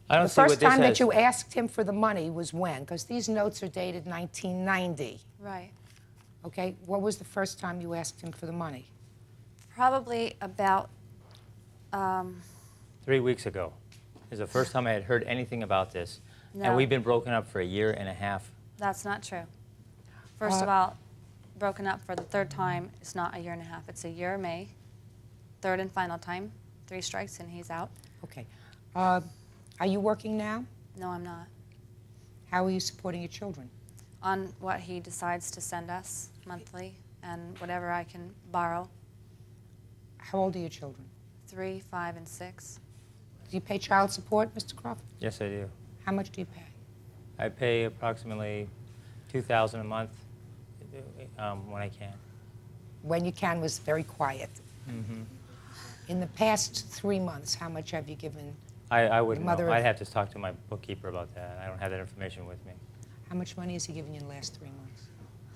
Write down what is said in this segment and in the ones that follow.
I don't The see what first this time that has. you asked him for the money was when? Because these notes are dated 1990. Right. Okay, what was the first time you asked him for the money? Probably about 3 weeks ago is the first time I had heard anything about this. No. And we've been broken up for a year and a half. That's not true. First of all, broken up for the third time, it's not a year and a half. It's a year, May. Third and final time. 3 strikes and he's out. Okay. Are you working now? No, I'm not. How are you supporting your children? On what he decides to send us monthly and whatever I can borrow. How old are your children? 3, 5, and 6. Do you pay child support, Mr. Crawford? Yes, I do. How much do you pay? I pay approximately $2,000 a month when I can. When you can was very quiet. Mm-hmm. In the past 3 months, how much have you given? I wouldn't Mother know. of- I'd have to talk to my bookkeeper about that. I don't have that information with me. How much money has he given you in the last 3 months?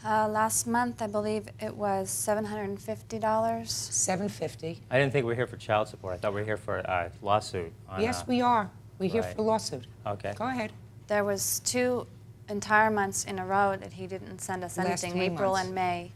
Last month, I believe it was $750. $750. I didn't think we were here for child support. I thought we were here for a lawsuit. On, Yes, we are. We're here right. for the lawsuit. Okay. Go ahead. There was 2 entire months in a row that he didn't send us Last anything, 3 April months. and May.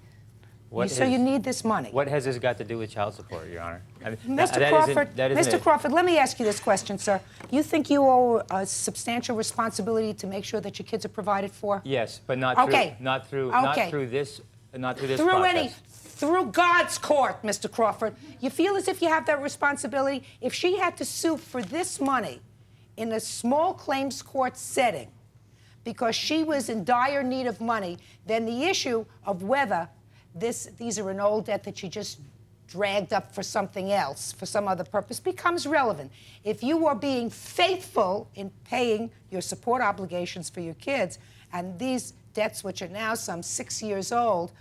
So you need this money. What has this got to do with child support, Your Honor? I mean, Mr. that Crawford, isn't Mr. Crawford, let me ask you this question, sir. You think you owe a substantial responsibility to make sure that your kids are provided for? Yes, but not Okay. through this Through process. through God's court, Mr. Crawford. You feel as if you have that responsibility? If she had to sue for this money in a small claims court setting because she was in dire need of money, then the issue of whether these are an old debt that she just dragged up for something else, for some other purpose, becomes relevant. If you are being faithful in paying your support obligations for your kids, and these debts, which are now some 6 years old,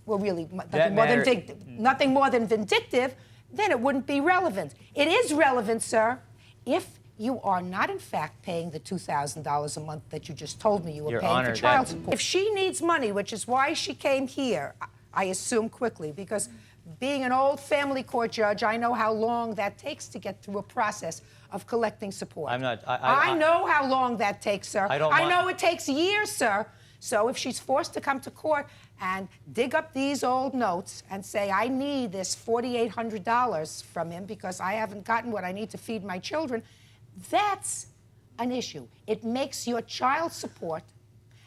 were really nothing more than vindictive, then it wouldn't be relevant. It is relevant, sir, if you are not, in fact, paying the $2,000 a month that you just told me you were Your paying Honor, for child that- support. If she needs money, which is why she came here, I assume quickly, because being an old family court judge, I know how long that takes to get through a process of collecting support. I'm not. I know how long that takes, sir. I don't I want- know it takes years, sir. So if she's forced to come to court and dig up these old notes and say, I need this $4,800 from him because I haven't gotten what I need to feed my children, that's an issue. It makes your child support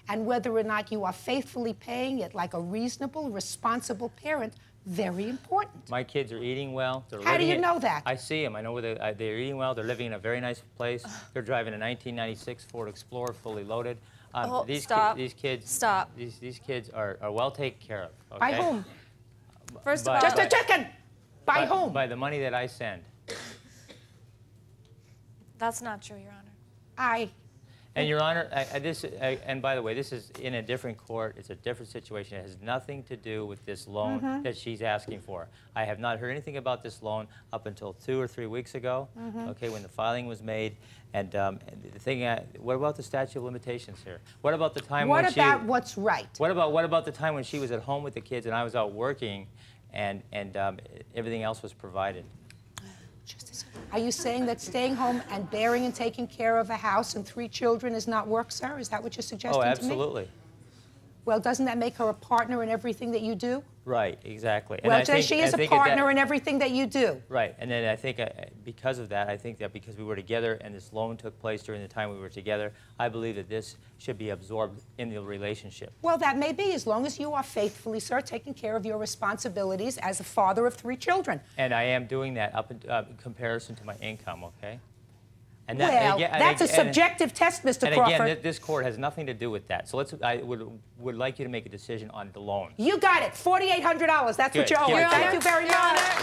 and whether or not you are faithfully paying it like a reasonable, responsible parent very important. My kids are eating well. How do you know that? I see them. I know where they're eating well. They're living in a very nice place. They're driving a 1996 Ford Explorer, fully loaded. Stop. These kids. Stop. These kids are well taken care of. Okay? By whom? First By- of all, Just a second. By whom? By the money that I send. that's not true, Your Honor. And Your Honor, and by the way, this is in a different court. It's a different situation. It has nothing to do with this loan that she's asking for. I have not heard anything about this loan up until 2 or 3 weeks ago, okay, when the filing was made. And the thing, what about the statute of limitations here? What about the time when she... What about what's right? What about the time when she was at home with the kids and I was out working and everything else was provided? Just a second. Are you saying that staying home and bearing and taking care of a house and 3 children is not work, sir? Is that what you're suggesting Oh, to me? absolutely. Well, doesn't that make her a partner in everything that you do? Right, exactly. Well, she is a partner in everything that you do. Right, and then I think because of that, I think that because we were together and this loan took place during the time we were together, I believe that this should be absorbed in the relationship. Well, that may be, as long as you are faithfully, sir, taking care of your responsibilities as a father of 3 children. And I am doing that up in comparison to my income, okay? And Well, that's a subjective test, Mr. And Crawford. again, this court has nothing to do with that. So I would like you to make a decision on the loan. You got it, $4,800. That's what Good. you owe. Your Thank Honor. you very Your much. Honor.